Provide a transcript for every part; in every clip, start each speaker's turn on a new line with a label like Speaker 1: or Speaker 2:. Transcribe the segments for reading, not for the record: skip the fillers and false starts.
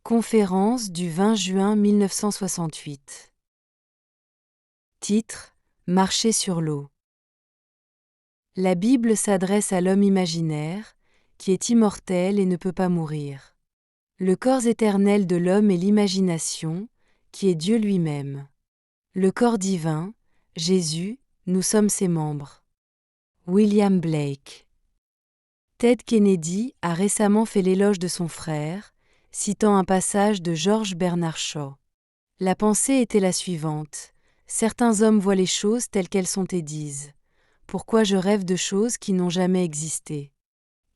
Speaker 1: Conférence du 20 juin 1968. Titre: Marcher sur l'eau. La Bible s'adresse à l'homme imaginaire, qui est immortel et ne peut pas mourir. Le corps éternel de l'homme est l'imagination, qui est Dieu lui-même. Le corps divin, Jésus, nous sommes ses membres. William Blake. Ted Kennedy a récemment fait l'éloge de son frère, citant un passage de George Bernard Shaw. La pensée était la suivante: certains hommes voient les choses telles qu'elles sont et disent: pourquoi je rêve de choses qui n'ont jamais existé?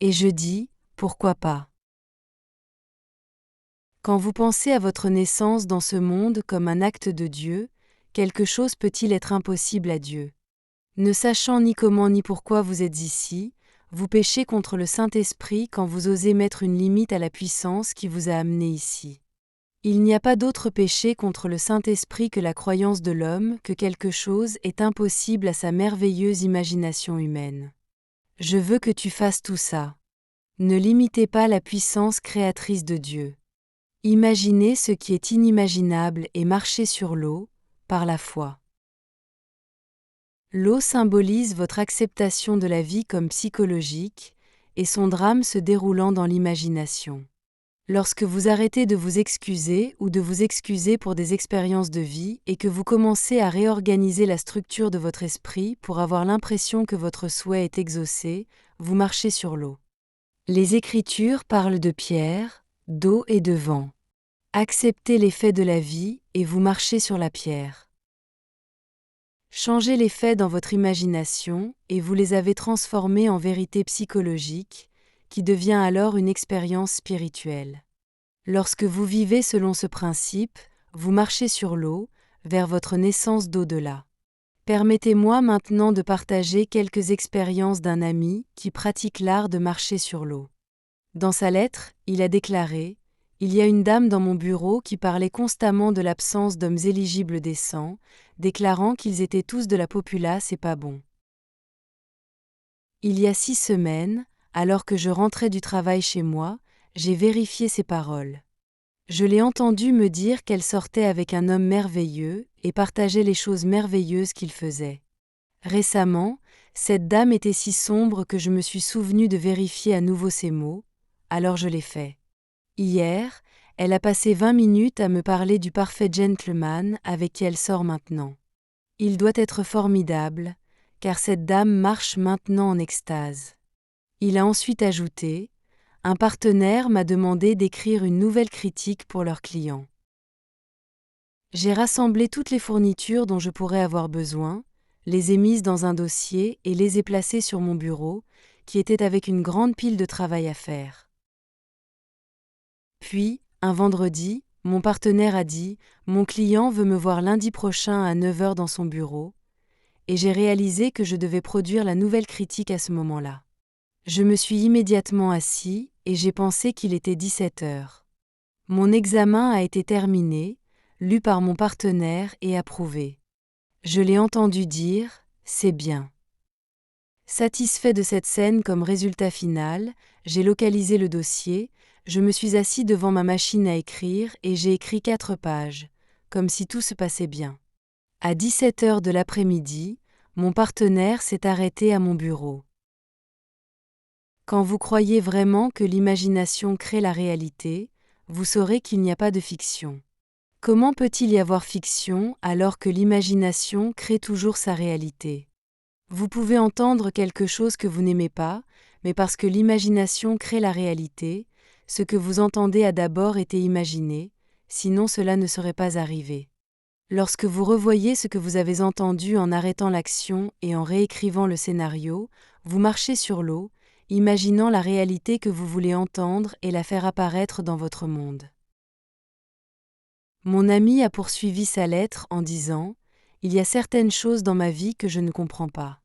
Speaker 1: Et je dis: pourquoi pas? Quand vous pensez à votre naissance dans ce monde comme un acte de Dieu, quelque chose peut-il être impossible à Dieu? Ne sachant ni comment ni pourquoi vous êtes ici, vous péchez contre le Saint-Esprit quand vous osez mettre une limite à la puissance qui vous a amené ici. Il n'y a pas d'autre péché contre le Saint-Esprit que la croyance de l'homme que quelque chose est impossible à sa merveilleuse imagination humaine. Je veux que tu fasses tout ça. Ne limitez pas la puissance créatrice de Dieu. Imaginez ce qui est inimaginable et marchez sur l'eau, par la foi. L'eau symbolise votre acceptation de la vie comme psychologique, et son drame se déroulant dans l'imagination. Lorsque vous arrêtez de vous excuser ou de vous excuser pour des expériences de vie et que vous commencez à réorganiser la structure de votre esprit pour avoir l'impression que votre souhait est exaucé, vous marchez sur l'eau. Les Écritures parlent de pierre, d'eau et de vent. Acceptez les faits de la vie et vous marchez sur la pierre. Changez les faits dans votre imagination et vous les avez transformés en vérité psychologique, qui devient alors une expérience spirituelle. Lorsque vous vivez selon ce principe, vous marchez sur l'eau, vers votre naissance d'au-delà. Permettez-moi maintenant de partager quelques expériences d'un ami qui pratique l'art de marcher sur l'eau. Dans sa lettre, il a déclaré: « Il y a une dame dans mon bureau qui parlait constamment de l'absence d'hommes éligibles décents, déclarant qu'ils étaient tous de la populace et pas bons. Il y a 6 semaines, alors que je rentrais du travail chez moi, j'ai vérifié ces paroles. Je l'ai entendue me dire qu'elle sortait avec un homme merveilleux et partageait les choses merveilleuses qu'il faisait. Récemment, cette dame était si sombre que je me suis souvenu de vérifier à nouveau ces mots, alors je l'ai fait. Hier, elle a passé 20 minutes à me parler du parfait gentleman avec qui elle sort maintenant. Il doit être formidable, car cette dame marche maintenant en extase. » Il a ensuite ajouté: « Un partenaire m'a demandé d'écrire une nouvelle critique pour leurs clients. J'ai rassemblé toutes les fournitures dont je pourrais avoir besoin, les ai mises dans un dossier et les ai placées sur mon bureau, qui était avec une grande pile de travail à faire. Puis, un vendredi, mon partenaire a dit: « Mon client veut me voir lundi prochain à 9 h dans son bureau. » Et j'ai réalisé que je devais produire la nouvelle critique à ce moment-là. Je me suis immédiatement assis et j'ai pensé qu'il était 17 h. Mon examen a été terminé, lu par mon partenaire et approuvé. Je l'ai entendu dire: « C'est bien. » Satisfait de cette scène comme résultat final, j'ai localisé le dossier, je me suis assis devant ma machine à écrire et j'ai écrit 4 pages, comme si tout se passait bien. À 17 h de l'après-midi, mon partenaire s'est arrêté à mon bureau. Quand vous croyez vraiment que l'imagination crée la réalité, vous saurez qu'il n'y a pas de fiction. Comment peut-il y avoir fiction alors que l'imagination crée toujours sa réalité? Vous pouvez entendre quelque chose que vous n'aimez pas, mais parce que l'imagination crée la réalité, ce que vous entendez a d'abord été imaginé, sinon cela ne serait pas arrivé. Lorsque vous revoyez ce que vous avez entendu en arrêtant l'action et en réécrivant le scénario, vous marchez sur l'eau, imaginant la réalité que vous voulez entendre et la faire apparaître dans votre monde. Mon ami a poursuivi sa lettre en disant: « Il y a certaines choses dans ma vie que je ne comprends pas.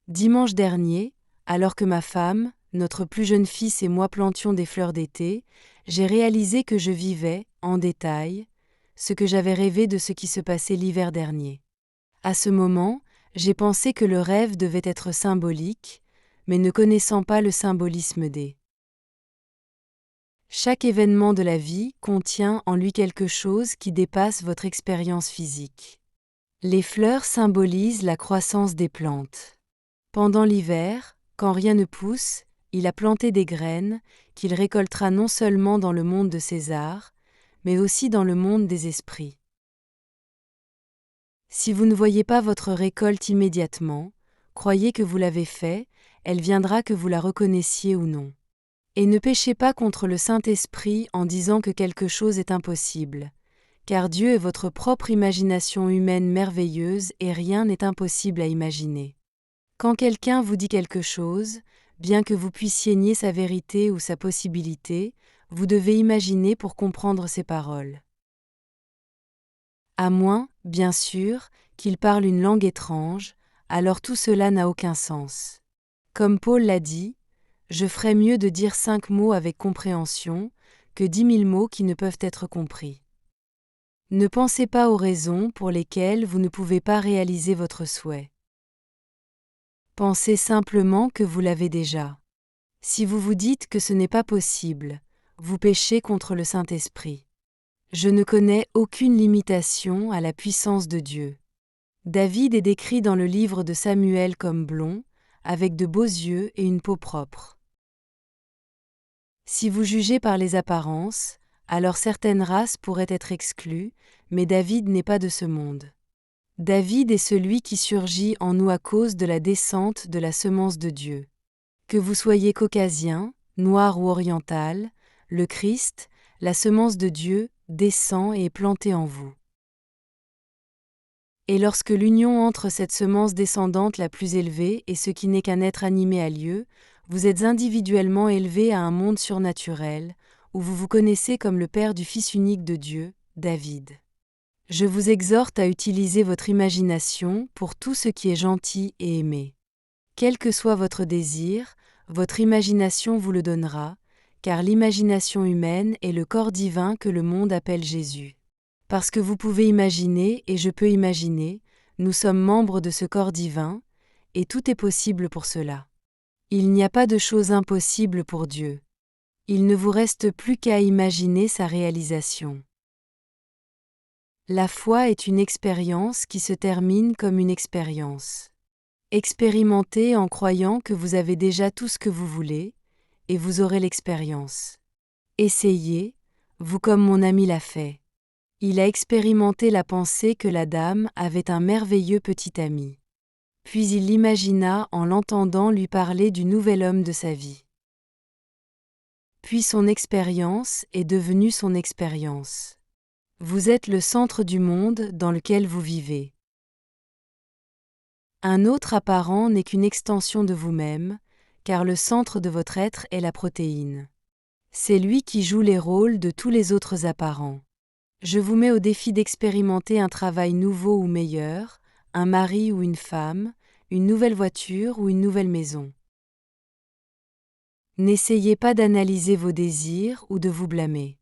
Speaker 1: Dimanche dernier, alors que ma femme, notre plus jeune fils et moi plantions des fleurs d'été, j'ai réalisé que je vivais, en détail, ce que j'avais rêvé de ce qui se passait l'hiver dernier. À ce moment, j'ai pensé que le rêve devait être symbolique, mais ne connaissant pas le symbolisme des Chaque événement de la vie contient en lui quelque chose qui dépasse votre expérience physique. Les fleurs symbolisent la croissance des plantes. Pendant l'hiver, quand rien ne pousse, il a planté des graines qu'il récoltera non seulement dans le monde de César, mais aussi dans le monde des esprits. Si vous ne voyez pas votre récolte immédiatement, croyez que vous l'avez fait, elle viendra que vous la reconnaissiez ou non. Et ne péchez pas contre le Saint-Esprit en disant que quelque chose est impossible, car Dieu est votre propre imagination humaine merveilleuse et rien n'est impossible à imaginer. Quand quelqu'un vous dit quelque chose, bien que vous puissiez nier sa vérité ou sa possibilité, vous devez imaginer pour comprendre ses paroles. À moins, bien sûr, qu'il parle une langue étrange, alors tout cela n'a aucun sens. Comme Paul l'a dit, je ferais mieux de dire 5 mots avec compréhension que 10 000 mots qui ne peuvent être compris. Ne pensez pas aux raisons pour lesquelles vous ne pouvez pas réaliser votre souhait. Pensez simplement que vous l'avez déjà. Si vous vous dites que ce n'est pas possible, vous péchez contre le Saint-Esprit. Je ne connais aucune limitation à la puissance de Dieu. David est décrit dans le livre de Samuel comme blond, avec de beaux yeux et une peau propre. Si vous jugez par les apparences, alors certaines races pourraient être exclues, mais David n'est pas de ce monde. David est celui qui surgit en nous à cause de la descente de la semence de Dieu. Que vous soyez caucasien, noir ou oriental, le Christ, la semence de Dieu, descend et est planté en vous. Et lorsque l'union entre cette semence descendante la plus élevée et ce qui n'est qu'un être animé a lieu, vous êtes individuellement élevé à un monde surnaturel, où vous vous connaissez comme le Père du Fils unique de Dieu, David. Je vous exhorte à utiliser votre imagination pour tout ce qui est gentil et aimé. Quel que soit votre désir, votre imagination vous le donnera, car l'imagination humaine est le corps divin que le monde appelle Jésus. Parce que vous pouvez imaginer et je peux imaginer, nous sommes membres de ce corps divin, et tout est possible pour cela. Il n'y a pas de chose impossible pour Dieu. Il ne vous reste plus qu'à imaginer sa réalisation. La foi est une expérience qui se termine comme une expérience. Expérimentez en croyant que vous avez déjà tout ce que vous voulez, et vous aurez l'expérience. Essayez, vous comme mon ami l'a fait. Il a expérimenté la pensée que la dame avait un merveilleux petit ami. Puis il l'imagina en l'entendant lui parler du nouvel homme de sa vie. Puis son expérience est devenue son expérience. Vous êtes le centre du monde dans lequel vous vivez. Un autre apparent n'est qu'une extension de vous-même, car le centre de votre être est la protéine. C'est lui qui joue les rôles de tous les autres apparents. Je vous mets au défi d'expérimenter un travail nouveau ou meilleur, un mari ou une femme, une nouvelle voiture ou une nouvelle maison. N'essayez pas d'analyser vos désirs ou de vous blâmer.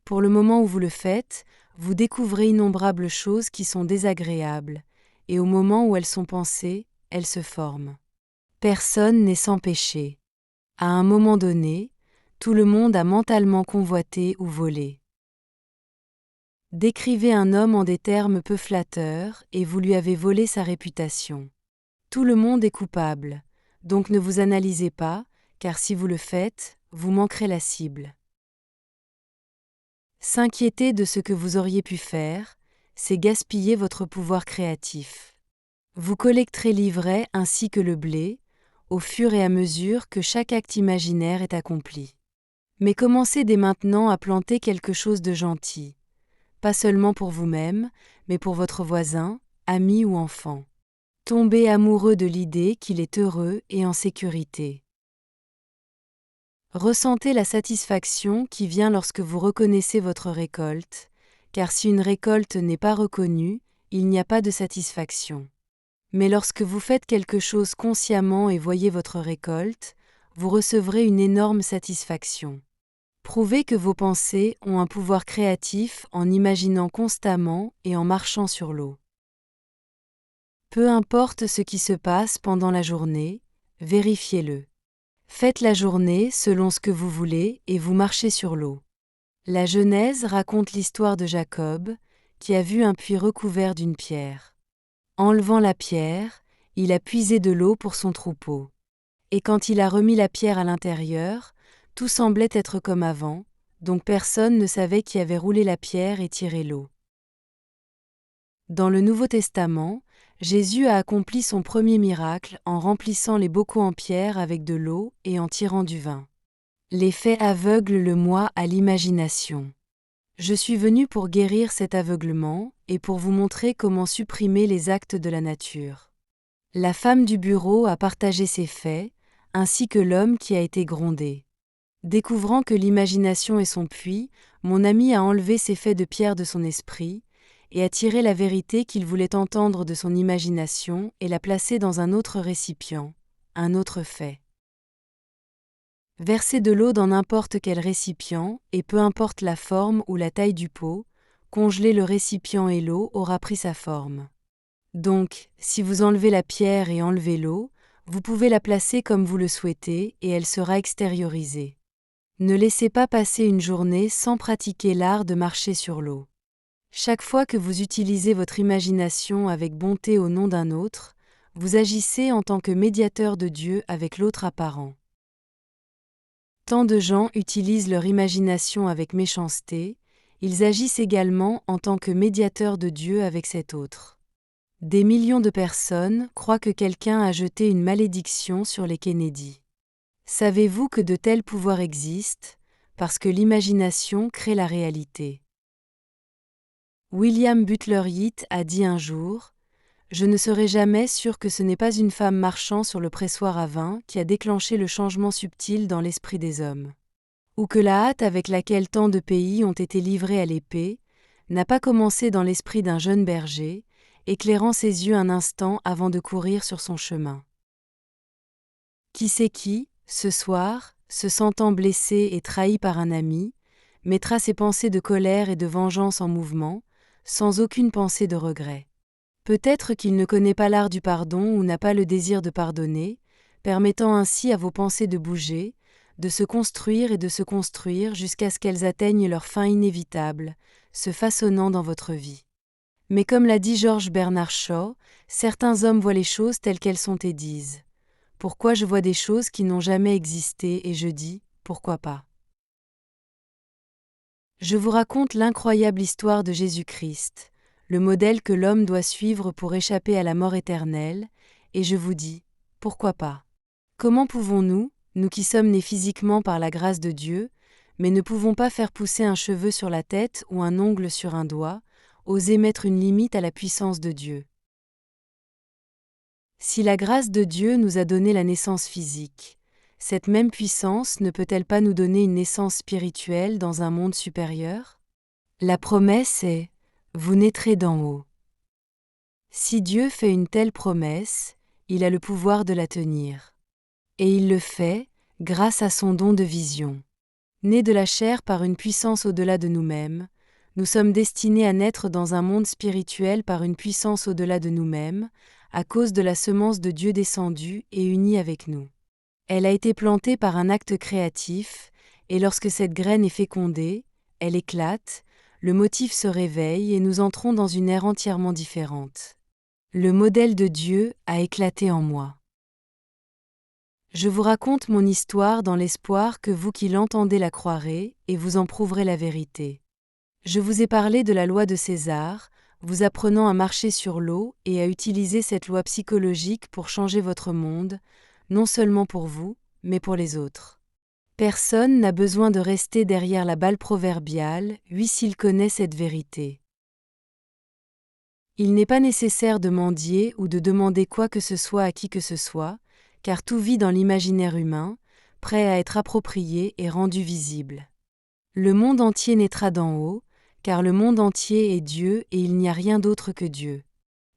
Speaker 1: Pour le moment où vous le faites, vous découvrez innombrables choses qui sont désagréables, et au moment où elles sont pensées, elles se forment. Personne n'est sans péché. À un moment donné, tout le monde a mentalement convoité ou volé. Décrivez un homme en des termes peu flatteurs et vous lui avez volé sa réputation. Tout le monde est coupable, donc ne vous analysez pas, car si vous le faites, vous manquerez la cible. S'inquiéter de ce que vous auriez pu faire, c'est gaspiller votre pouvoir créatif. Vous collecterez l'ivraie ainsi que le blé, au fur et à mesure que chaque acte imaginaire est accompli. Mais commencez dès maintenant à planter quelque chose de gentil, pas seulement pour vous-même, mais pour votre voisin, ami ou enfant. Tombez amoureux de l'idée qu'il est heureux et en sécurité. Ressentez la satisfaction qui vient lorsque vous reconnaissez votre récolte, car si une récolte n'est pas reconnue, il n'y a pas de satisfaction. Mais lorsque vous faites quelque chose consciemment et voyez votre récolte, vous recevrez une énorme satisfaction. Prouvez que vos pensées ont un pouvoir créatif en imaginant constamment et en marchant sur l'eau. Peu importe ce qui se passe pendant la journée, vérifiez-le. Faites la journée selon ce que vous voulez et vous marchez sur l'eau. La Genèse raconte l'histoire de Jacob, qui a vu un puits recouvert d'une pierre. Enlevant la pierre, il a puisé de l'eau pour son troupeau. Et quand il a remis la pierre à l'intérieur, tout semblait être comme avant, donc personne ne savait qui avait roulé la pierre et tiré l'eau. Dans le Nouveau Testament, Jésus a accompli son premier miracle en remplissant les bocaux en pierre avec de l'eau et en tirant du vin. Les faits aveuglent le moi à l'imagination. Je suis venu pour guérir cet aveuglement et pour vous montrer comment supprimer les actes de la nature. La femme du bureau a partagé ses faits, ainsi que l'homme qui a été grondé. Découvrant que l'imagination est son puits, mon ami a enlevé ces faits de pierre de son esprit, et a tiré la vérité qu'il voulait entendre de son imagination et l'a placée dans un autre récipient, un autre fait. Versez de l'eau dans n'importe quel récipient, et peu importe la forme ou la taille du pot, congelez le récipient et l'eau aura pris sa forme. Donc, si vous enlevez la pierre et enlevez l'eau, vous pouvez la placer comme vous le souhaitez et elle sera extériorisée. Ne laissez pas passer une journée sans pratiquer l'art de marcher sur l'eau. Chaque fois que vous utilisez votre imagination avec bonté au nom d'un autre, vous agissez en tant que médiateur de Dieu avec l'autre apparent. Tant de gens utilisent leur imagination avec méchanceté, ils agissent également en tant que médiateurs de Dieu avec cet autre. Des millions de personnes croient que quelqu'un a jeté une malédiction sur les Kennedy. Savez-vous que de tels pouvoirs existent, parce que l'imagination crée la réalité? William Butler Yeats a dit un jour « Je ne serai jamais sûr que ce n'est pas une femme marchant sur le pressoir à vin qui a déclenché le changement subtil dans l'esprit des hommes. » Ou que la hâte avec laquelle tant de pays ont été livrés à l'épée n'a pas commencé dans l'esprit d'un jeune berger, éclairant ses yeux un instant avant de courir sur son chemin. Qui sait qui, ce soir, se sentant blessé et trahi par un ami, mettra ses pensées de colère et de vengeance en mouvement, sans aucune pensée de regret. Peut-être qu'il ne connaît pas l'art du pardon ou n'a pas le désir de pardonner, permettant ainsi à vos pensées de bouger, de se construire et de se construire jusqu'à ce qu'elles atteignent leur fin inévitable, se façonnant dans votre vie. Mais comme l'a dit George Bernard Shaw, certains hommes voient les choses telles qu'elles sont et disent « Pourquoi je vois des choses qui n'ont jamais existé et je dis « Pourquoi pas ?» Je vous raconte l'incroyable histoire de Jésus-Christ, le modèle que l'homme doit suivre pour échapper à la mort éternelle, et je vous dis « Pourquoi pas ?» Comment pouvons-nous, nous qui sommes nés physiquement par la grâce de Dieu, mais ne pouvons pas faire pousser un cheveu sur la tête ou un ongle sur un doigt, oser mettre une limite à la puissance de Dieu? Si la grâce de Dieu nous a donné la naissance physique, cette même puissance ne peut-elle pas nous donner une naissance spirituelle dans un monde supérieur? La promesse est « Vous naîtrez d'en haut ». Si Dieu fait une telle promesse, il a le pouvoir de la tenir. Et il le fait grâce à son don de vision. Nés de la chair par une puissance au-delà de nous-mêmes, nous sommes destinés à naître dans un monde spirituel par une puissance au-delà de nous-mêmes, à cause de la semence de Dieu descendue et unie avec nous. Elle a été plantée par un acte créatif, et lorsque cette graine est fécondée, elle éclate, le motif se réveille et nous entrons dans une ère entièrement différente. Le modèle de Dieu a éclaté en moi. Je vous raconte mon histoire dans l'espoir que vous qui l'entendez la croirez et vous en prouverez la vérité. Je vous ai parlé de la loi de César, vous apprenant à marcher sur l'eau et à utiliser cette loi psychologique pour changer votre monde, non seulement pour vous, mais pour les autres. Personne n'a besoin de rester derrière la balle proverbiale, oui s'il connaît cette vérité. Il n'est pas nécessaire de mendier ou de demander quoi que ce soit à qui que ce soit, car tout vit dans l'imaginaire humain, prêt à être approprié et rendu visible. Le monde entier naîtra d'en haut, car le monde entier est Dieu et il n'y a rien d'autre que Dieu.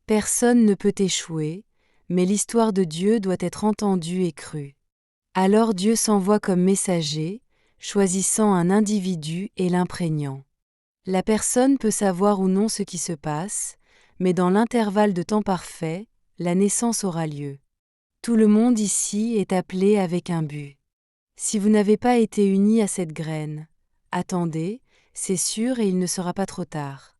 Speaker 1: Personne ne peut échouer, mais l'histoire de Dieu doit être entendue et crue. Alors Dieu s'envoie comme messager, choisissant un individu et l'imprégnant. La personne peut savoir ou non ce qui se passe, mais dans l'intervalle de temps parfait, la naissance aura lieu. Tout le monde ici est appelé avec un but. Si vous n'avez pas été unis à cette graine, attendez, c'est sûr et il ne sera pas trop tard.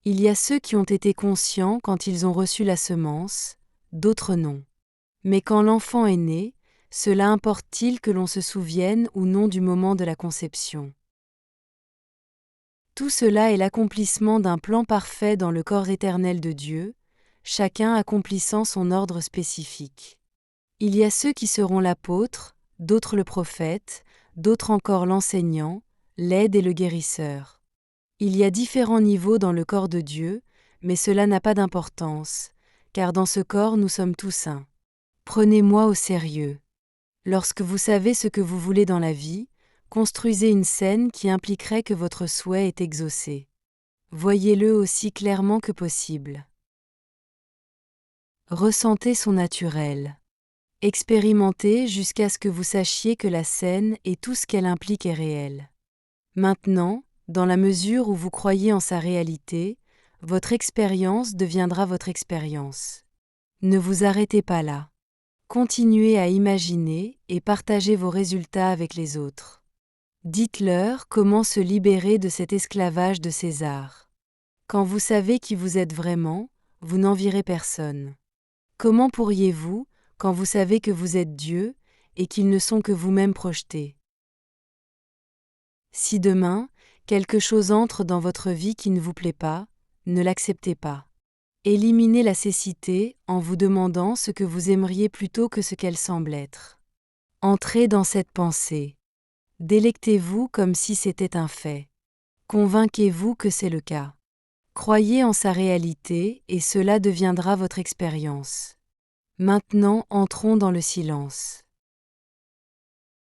Speaker 1: Il y a ceux qui ont été conscients quand ils ont reçu la semence, d'autres non. Mais quand l'enfant est né, cela importe-t-il que l'on se souvienne ou non du moment de la conception? Tout cela est l'accomplissement d'un plan parfait dans le corps éternel de Dieu, chacun accomplissant son ordre spécifique. Il y a ceux qui seront l'apôtre, d'autres le prophète, d'autres encore l'enseignant, l'aide et le guérisseur. Il y a différents niveaux dans le corps de Dieu, mais cela n'a pas d'importance, car dans ce corps nous sommes tous un. Prenez-moi au sérieux. Lorsque vous savez ce que vous voulez dans la vie, construisez une scène qui impliquerait que votre souhait est exaucé. Voyez-le aussi clairement que possible. Ressentez son naturel. Expérimentez jusqu'à ce que vous sachiez que la scène et tout ce qu'elle implique est réel. Maintenant, dans la mesure où vous croyez en sa réalité, votre expérience deviendra votre expérience. Ne vous arrêtez pas là. Continuez à imaginer et partagez vos résultats avec les autres. Dites-leur comment se libérer de cet esclavage de César. Quand vous savez qui vous êtes vraiment, vous n'envierez personne. Comment pourriez-vous, quand vous savez que vous êtes Dieu et qu'ils ne sont que vous-même projetés? Si demain, quelque chose entre dans votre vie qui ne vous plaît pas, ne l'acceptez pas. Éliminez la cécité en vous demandant ce que vous aimeriez plutôt que ce qu'elle semble être. Entrez dans cette pensée. Délectez-vous comme si c'était un fait. Convainquez-vous que c'est le cas. Croyez en sa réalité et cela deviendra votre expérience. Maintenant entrons dans le silence.